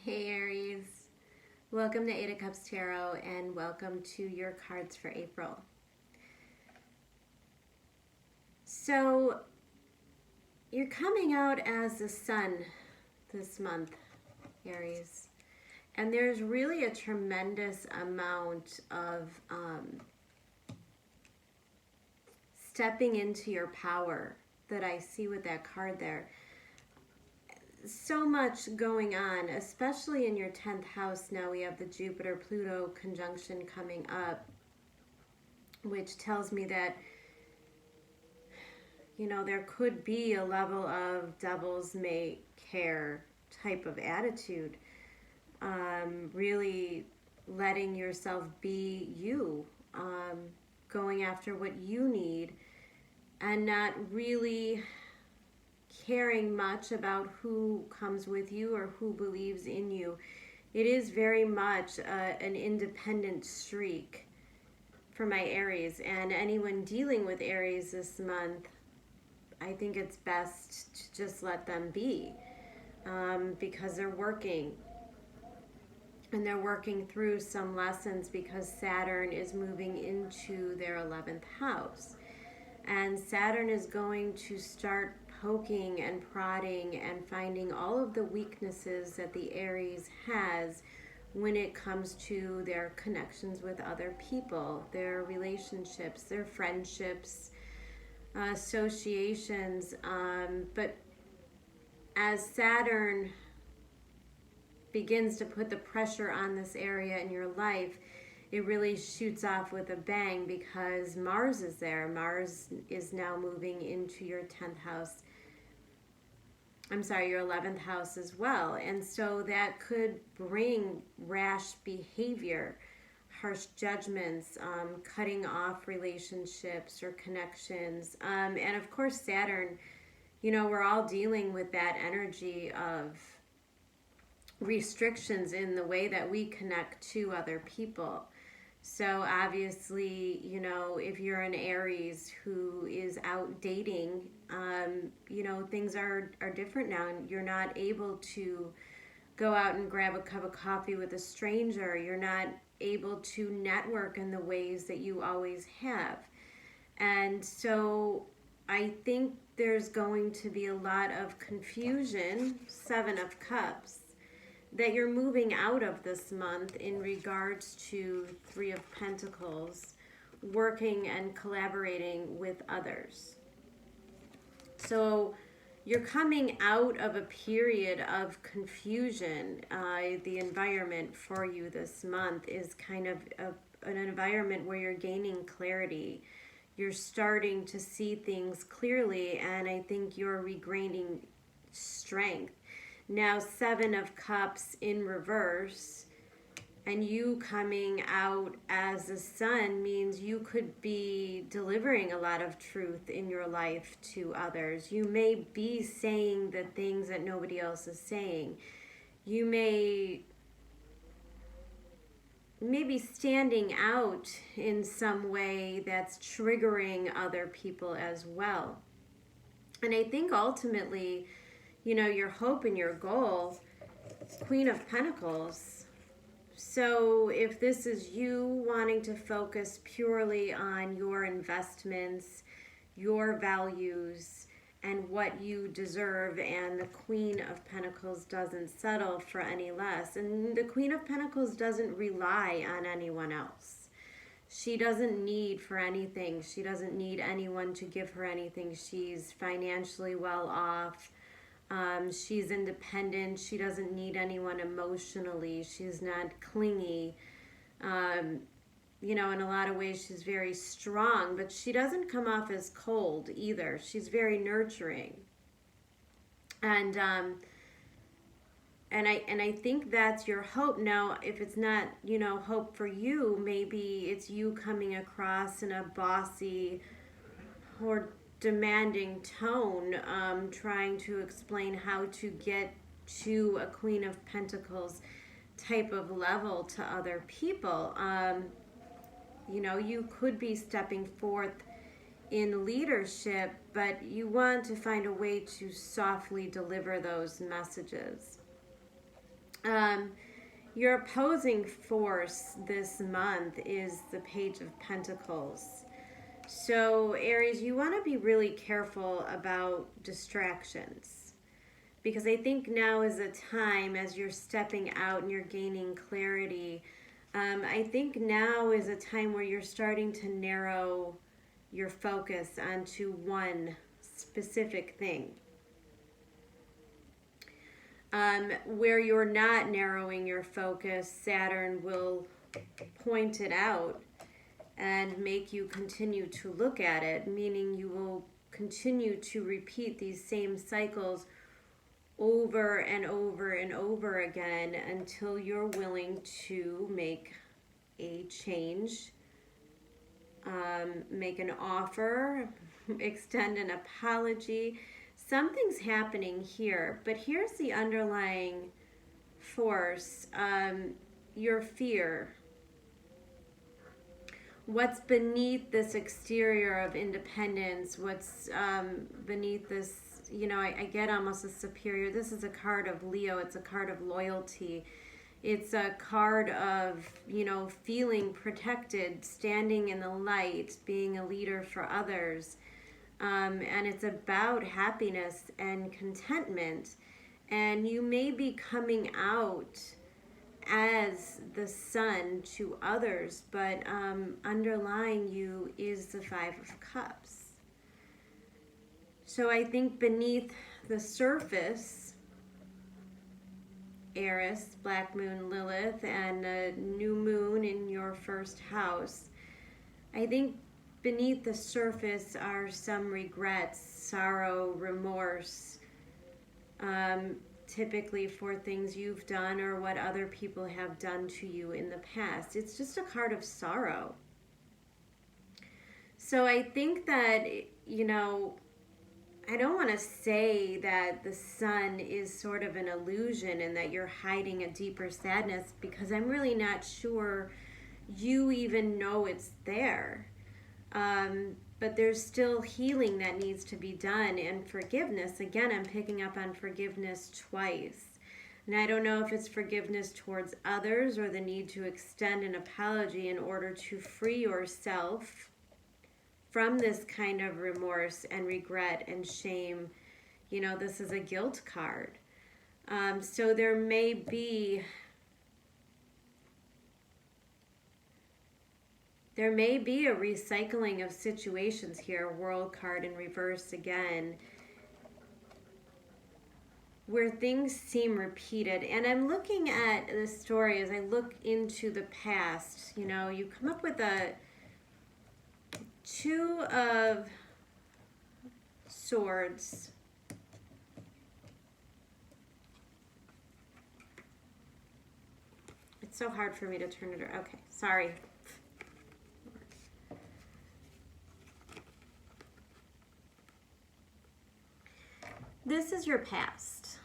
Hey Aries, welcome to 8 of Cups Tarot and welcome to your cards for April. So you're coming out as the sun this month, Aries, and there's really a tremendous amount of stepping into your power that I see with that card there. So much going on, especially in your 10th house. Now we have the Jupiter-Pluto conjunction coming up, which tells me that, you know, there could be a level of devil's may care type of attitude. Really letting yourself be you, going after what you need, and not really caring much about who comes with you or who believes in you. It is very much an independent streak for my Aries, and anyone dealing with Aries this month, I think it's best to just let them be, because they're working, and they're working through some lessons because Saturn is moving into their 11th house. And Saturn is going to start poking and prodding and finding all of the weaknesses that the Aries has when it comes to their connections with other people, their relationships, their friendships, associations. But as Saturn begins to put the pressure on this area in your life, it really shoots off with a bang because Mars is there. Mars is now moving into your 10th house. I'm sorry, your 11th house as well. And so that could bring rash behavior, harsh judgments, cutting off relationships or connections. And of course, Saturn, you know, we're all dealing with that energy of restrictions in the way that we connect to other people. So obviously, you know, if you're an Aries who is out dating, you know, things are different now, and you're not able to go out and grab a cup of coffee with a stranger. You're not able to network in the ways that you always have. And so I think there's going to be a lot of confusion, 7 of Cups, that you're moving out of this month in regards to 3 of Pentacles, working and collaborating with others. So you're coming out of a period of confusion. The environment for you this month is kind of an environment where you're gaining clarity. You're starting to see things clearly, and I think you're regaining strength. Now 7 of Cups in reverse, and you coming out as the sun means you could be delivering a lot of truth in your life to others. You may be saying the things that nobody else is saying. You may be standing out in some way that's triggering other people as well. And I think ultimately, you know, your hope and your goal, Queen of Pentacles. So if this is you wanting to focus purely on your investments, your values, and what you deserve, and the Queen of Pentacles doesn't settle for any less. And the Queen of Pentacles doesn't rely on anyone else. She doesn't need for anything. She doesn't need anyone to give her anything. She's financially well off. She's independent. She doesn't need anyone emotionally. She's not clingy. You know, in a lot of ways, she's very strong, but she doesn't come off as cold either. She's very nurturing. And I think that's your hope. Now, if it's not, you know, hope for you, maybe it's you coming across in a bossy or demanding tone, trying to explain how to get to a Queen of Pentacles type of level to other people. You know, you could be stepping forth in leadership, but you want to find a way to softly deliver those messages. Um, your opposing force this month is the Page of Pentacles. So, Aries, you want to be really careful about distractions, because I think now is a time, as you're stepping out and you're gaining clarity, I think now is a time where you're starting to narrow your focus onto one specific thing. Where you're not narrowing your focus, Saturn will point it out and make you continue to look at it, meaning you will continue to repeat these same cycles over and over and over again until you're willing to make a change, make an offer, extend an apology. Something's happening here, but here's the underlying force, your fear. What's beneath this exterior of independence? What's beneath this, I get almost a superior. This is a card of Leo. It's a card of loyalty. It's a card of, feeling protected, standing in the light, being a leader for others. And it's about happiness and contentment. And you may be coming out as the sun to others, but underlying you is the Five of Cups. So I think beneath the surface, Eris, Black Moon, Lilith, and a new moon in your first house, I think beneath the surface are some regrets, sorrow, remorse, typically for things you've done or what other people have done to you in the past. It's just a card of sorrow. So I think that, I don't want to say that the sun is sort of an illusion and that you're hiding a deeper sadness, because I'm really not sure you even know it's there. But there's still healing that needs to be done, and forgiveness. Again, I'm picking up on forgiveness twice. And I don't know if it's forgiveness towards others or the need to extend an apology in order to free yourself from this kind of remorse and regret and shame. This is a guilt card. So there may be a recycling of situations here, World card in reverse again, where things seem repeated. And I'm looking at the story as I look into the past. You come up with a Two of Swords. It's so hard for me to turn it around. Okay, sorry. This is your past,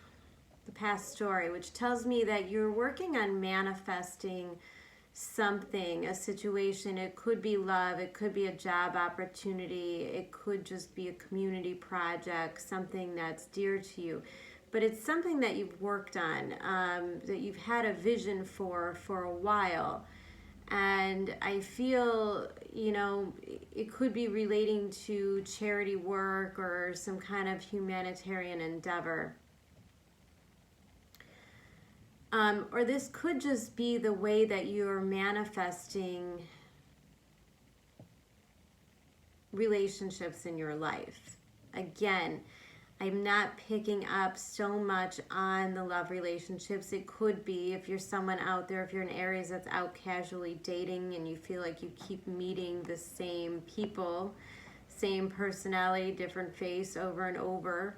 the past story, which tells me that you're working on manifesting something, a situation. It could be love, it could be a job opportunity, it could just be a community project, something that's dear to you. But it's something that you've worked on, that you've had a vision for a while. And I feel, it could be relating to charity work or some kind of humanitarian endeavor. Or this could just be the way that you're manifesting relationships in your life. Again, I'm not picking up so much on the love relationships. It could be, if you're someone out there, if you're an Aries that's out casually dating and you feel like you keep meeting the same people, same personality, different face over and over,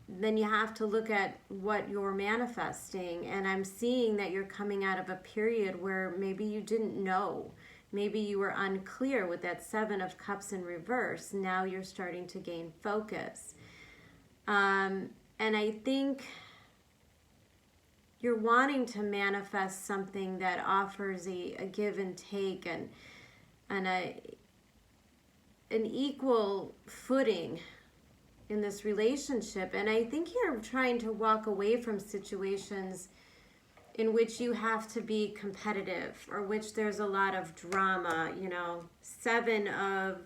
then you have to look at what you're manifesting. And I'm seeing that you're coming out of a period where maybe you didn't know. Maybe you were unclear with that Seven of Cups in reverse. Now you're starting to gain focus. And I think you're wanting to manifest something that offers a give and take and an equal footing in this relationship. And I think you're trying to walk away from situations in which you have to be competitive, or which there's a lot of drama. You know, 7 of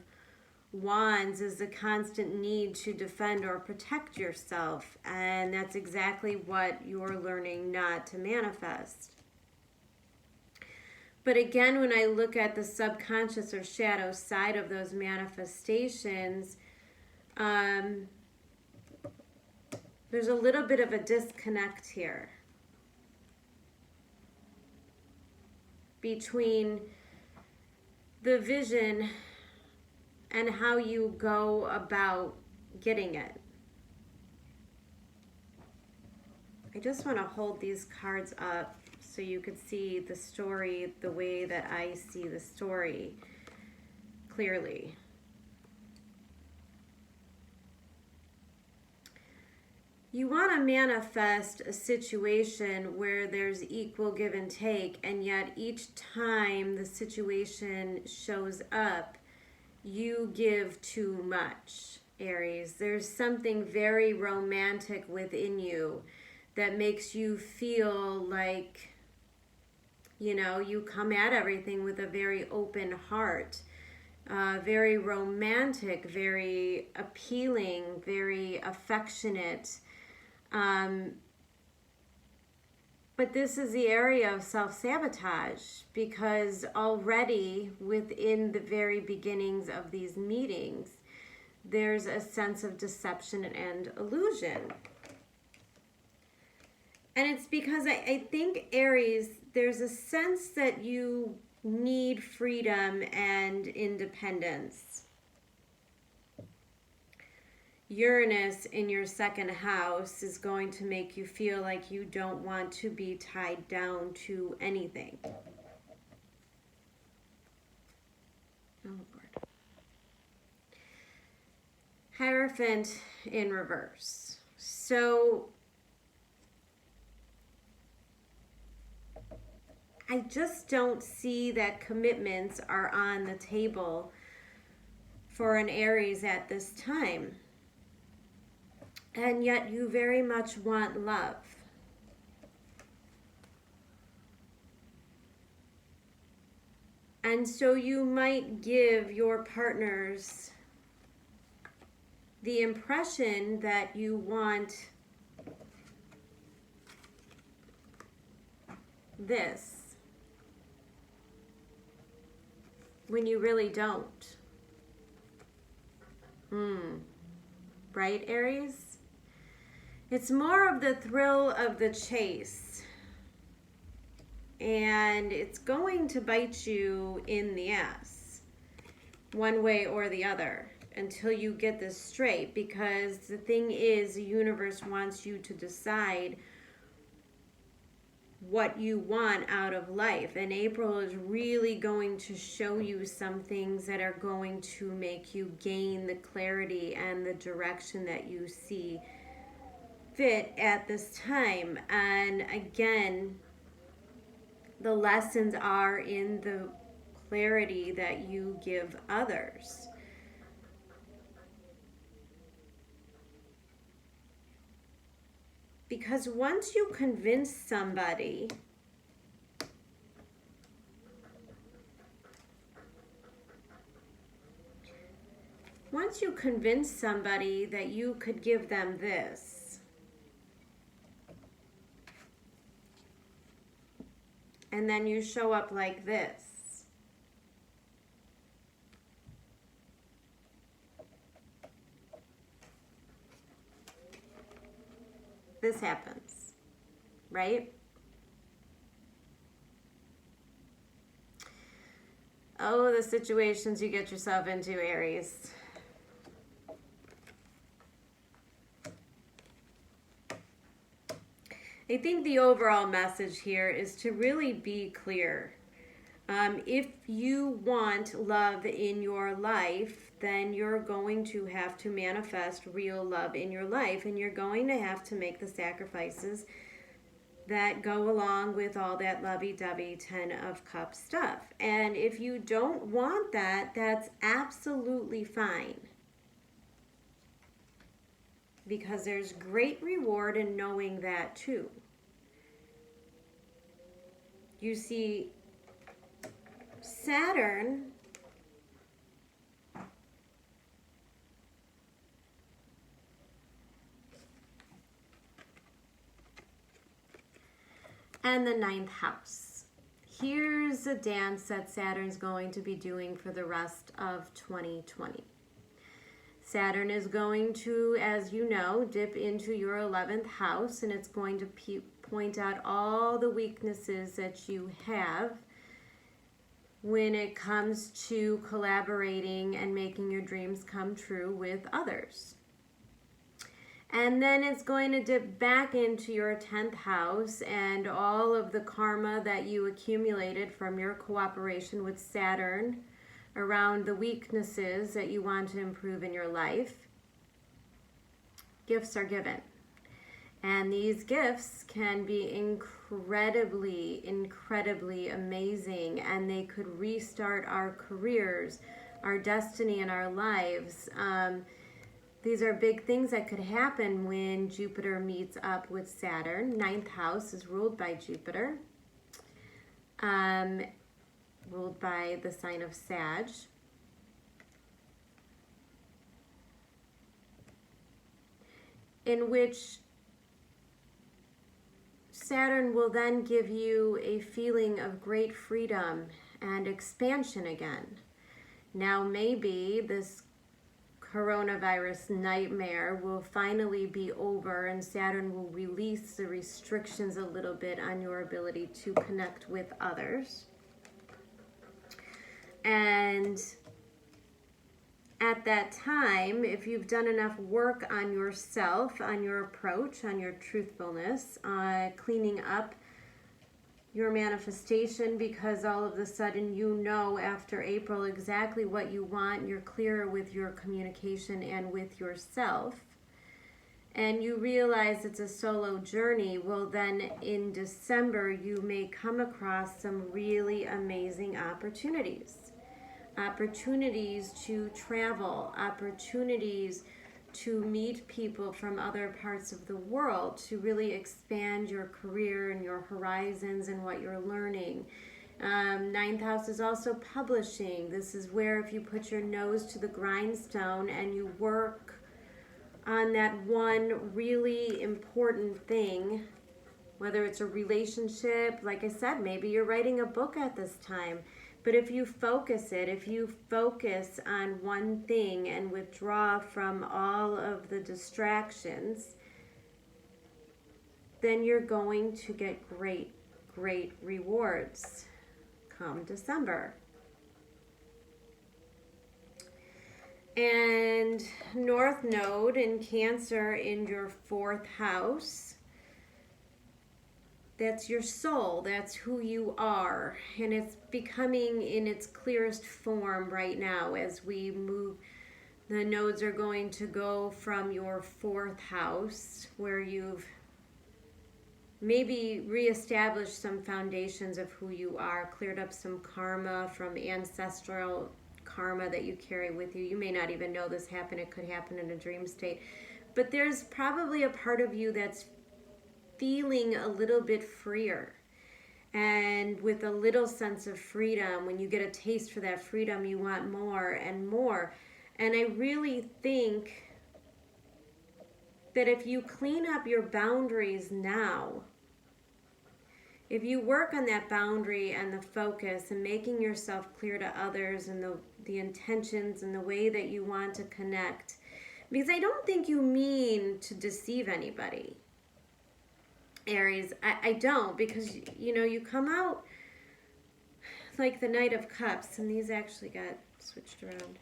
Wands is the constant need to defend or protect yourself, and that's exactly what you're learning not to manifest. But again, when I look at the subconscious or shadow side of those manifestations, there's a little bit of a disconnect here between the vision and how you go about getting it. I just want to hold these cards up so you could see the story the way that I see the story clearly. You want to manifest a situation where there's equal give and take, and yet each time the situation shows up, you give too much, Aries. There's something very romantic within you that makes you feel like, you know, you come at everything with a very open heart, very romantic, very appealing, very affectionate. But this is the area of self-sabotage, because already within the very beginnings of these meetings, there's a sense of deception and illusion. And it's because I think, Aries, there's a sense that you need freedom and independence. Uranus in your second house is going to make you feel like you don't want to be tied down to anything. Oh, Lord. Hierophant in reverse. So I just don't see that commitments are on the table for an Aries at this time. And yet you very much want love. And so you might give your partners the impression that you want this when you really don't. Right, Aries? It's more of the thrill of the chase, and it's going to bite you in the ass, one way or the other, until you get this straight, because the thing is, the universe wants you to decide what you want out of life, and April is really going to show you some things that are going to make you gain the clarity and the direction that you see fit at this time. And again, the lessons are in the clarity that you give others. Because once you convince somebody that you could give them this, and then you show up like this, this happens, right? Oh, the situations you get yourself into, Aries. I think the overall message here is to really be clear. If you want love in your life, then you're going to have to manifest real love in your life, and you're going to have to make the sacrifices that go along with all that lovey-dovey 10 of Cups stuff. And if you don't want that, that's absolutely fine, because there's great reward in knowing that too. you see Saturn and the 9th house. Here's a dance that Saturn's going to be doing for the rest of 2020. Saturn is going to, as you know, dip into your 11th house, and it's going to point out all the weaknesses that you have when it comes to collaborating and making your dreams come true with others. And then it's going to dip back into your 10th house and all of the karma that you accumulated from your cooperation with Saturn around the weaknesses that you want to improve in your life. Gifts are given. And these gifts can be incredibly, incredibly amazing, and they could restart our careers, our destiny, and our lives. These are big things that could happen when Jupiter meets up with Saturn. 9th house is ruled by Jupiter, ruled by the sign of Sag. In which Saturn will then give you a feeling of great freedom and expansion again. Now maybe this coronavirus nightmare will finally be over, and Saturn will release the restrictions a little bit on your ability to connect with others. And at that time, if you've done enough work on yourself, on your approach, on your truthfulness, cleaning up your manifestation, because all of a sudden you know after April exactly what you want, you're clearer with your communication and with yourself, and you realize it's a solo journey, well then in December you may come across some really amazing opportunities. Opportunities to travel, opportunities to meet people from other parts of the world, to really expand your career and your horizons and what you're learning. 9th house is also publishing. This is where if you put your nose to the grindstone and you work on that one really important thing, whether it's a relationship, like I said, maybe you're writing a book at this time. But if you focus on one thing and withdraw from all of the distractions, then you're going to get great, great rewards come December. And North Node in Cancer in your 4th house. That's your soul. That's who you are. And it's becoming in its clearest form right now as we move. The nodes are going to go from your 4th house, where you've maybe reestablished some foundations of who you are, cleared up some karma from ancestral karma that you carry with you. You may not even know this happened. It could happen in a dream state. But there's probably a part of you that's feeling a little bit freer, and with a little sense of freedom, when you get a taste for that freedom, you want more and more. And I really think that if you clean up your boundaries now, if you work on that boundary and the focus and making yourself clear to others and the intentions and the way that you want to connect, because I don't think you mean to deceive anybody, Aries. I don't, because you come out like the Knight of Cups, and these actually got switched around.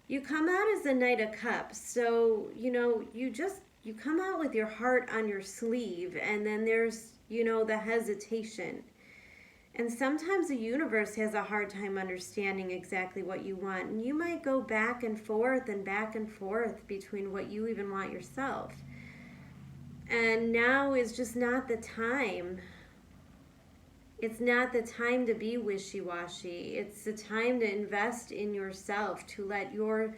You come out as the Knight of Cups, so you come out with your heart on your sleeve, and then there's the hesitation, and sometimes the universe has a hard time understanding exactly what you want, and you might go back and forth between what you even want yourself. And now is just not the time. It's not the time to be wishy-washy. It's the time to invest in yourself, to let your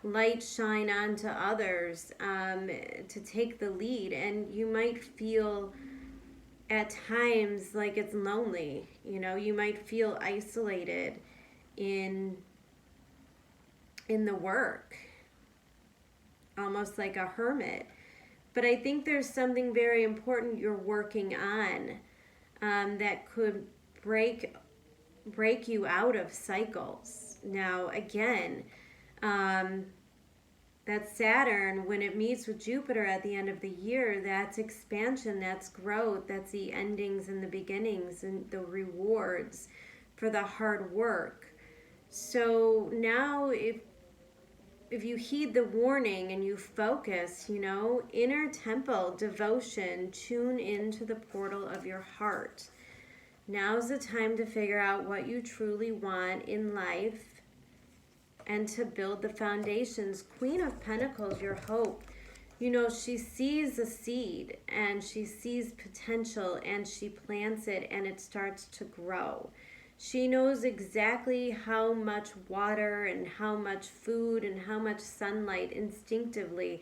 light shine onto others, to take the lead. And you might feel at times like it's lonely. You know, you might feel isolated in the work, almost like a hermit. But I think there's something very important you're working on that could break you out of cycles. Now, again, that Saturn, when it meets with Jupiter at the end of the year, that's expansion, that's growth, that's the endings and the beginnings and the rewards for the hard work. So now if you heed the warning and you focus, you know, inner temple, devotion, tune into the portal of your heart. Now's the time to figure out what you truly want in life and to build the foundations. Queen of Pentacles, your hope. You know, she sees a seed and she sees potential and she plants it and it starts to grow. She knows exactly how much water and how much food and how much sunlight instinctively.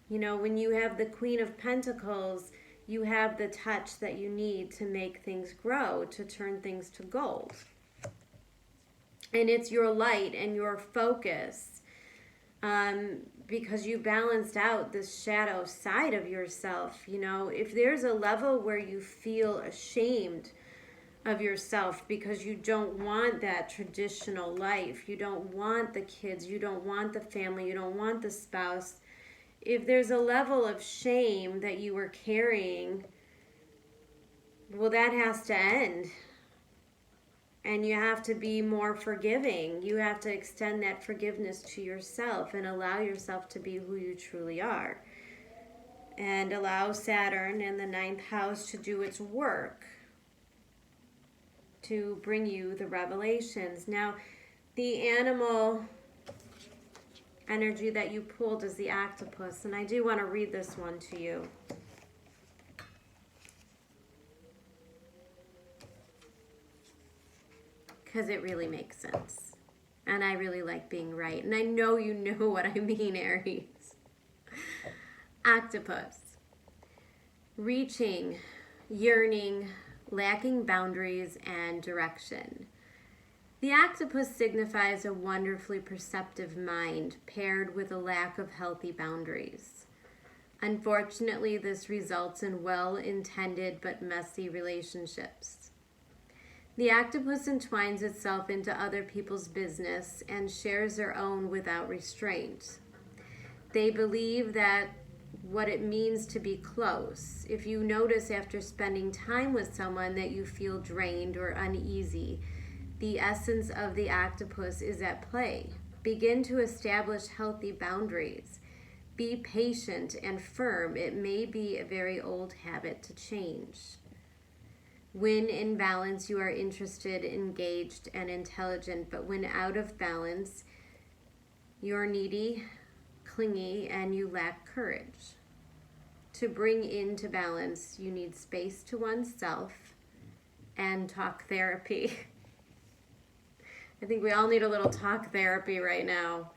You know, when you have the Queen of Pentacles, you have the touch that you need to make things grow, to turn things to gold. And it's your light and your focus, because you balanced out this shadow side of yourself. You know, if there's a level where you feel ashamed of yourself because you don't want that traditional life, you don't want the kids, you don't want the family, you don't want the spouse, if there's a level of shame that you were carrying, well, that has to end. And you have to be more forgiving. You have to extend that forgiveness to yourself and allow yourself to be who you truly are. And allow Saturn in the 9th house to do its work, to bring you the revelations. Now, the animal energy that you pulled is the octopus, and I do want to read this one to you. Because it really makes sense. And I really like being right. And I know you know what I mean, Aries. Octopus. Reaching, yearning, lacking boundaries and direction. The octopus signifies a wonderfully perceptive mind paired with a lack of healthy boundaries. Unfortunately, this results in well-intended but messy relationships. The octopus entwines itself into other people's business and shares their own without restraint. They believe that what it means to be close. If you notice after spending time with someone that you feel drained or uneasy, the essence of the octopus is at play. Begin to establish healthy boundaries. Be patient and firm. It may be a very old habit to change. When in balance, you are interested, engaged, and intelligent, but when out of balance, you're needy, clingy, and you lack courage. To bring into balance, you need space to oneself and talk therapy. I think we all need a little talk therapy right now.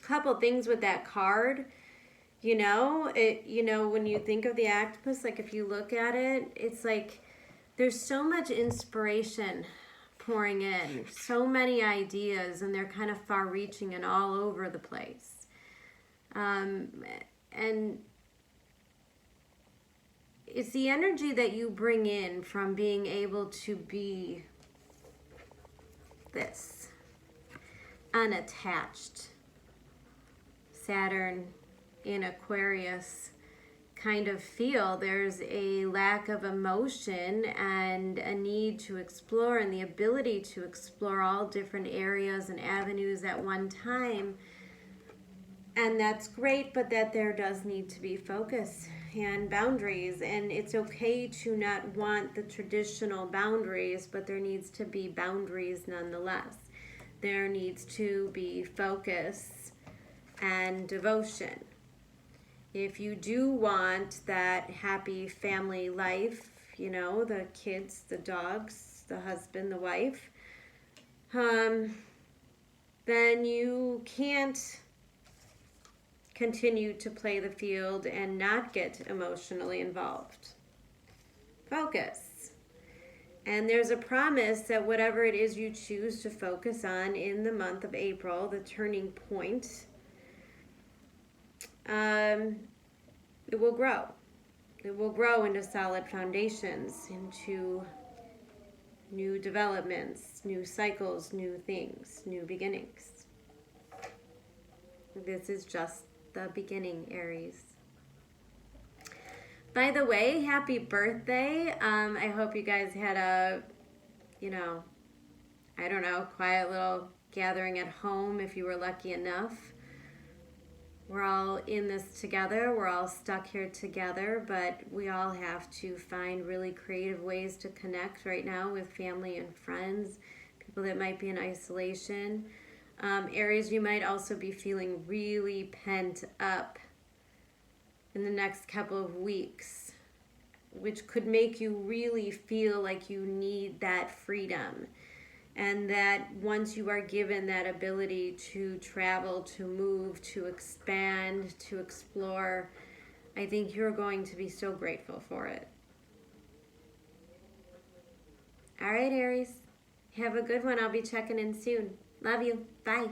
Couple things with that card. You know, when you think of the octopus, like if you look at it, it's like there's so much inspiration pouring in, so many ideas, and they're kind of far-reaching and all over the place. And it's the energy that you bring in from being able to be this unattached. Saturn in Aquarius kind of feel there's a lack of emotion and a need to explore and the ability to explore all different areas and avenues at one time. And that's great, but that there does need to be focus and boundaries. And it's okay to not want the traditional boundaries, but there needs to be boundaries nonetheless. There needs to be focus and devotion. If you do want that happy family life, you know, the kids, the dogs, the husband, the wife, then you can't continue to play the field and not get emotionally involved. Focus. And there's a promise that whatever it is you choose to focus on in the month of April, the turning point, it will grow. It will grow into solid foundations, into new developments, new cycles, new things, new beginnings. This is just the beginning, Aries. By the way, happy birthday. I hope you guys had a, quiet little gathering at home if you were lucky enough. We're all in this together. We're all stuck here together, but we all have to find really creative ways to connect right now with family and friends, people that might be in isolation. Aries, you might also be feeling really pent up in the next couple of weeks, which could make you really feel like you need that freedom. And that once you are given that ability to travel, to move, to expand, to explore, I think you're going to be so grateful for it. All right, Aries. Have a good one. I'll be checking in soon. Love you. Bye.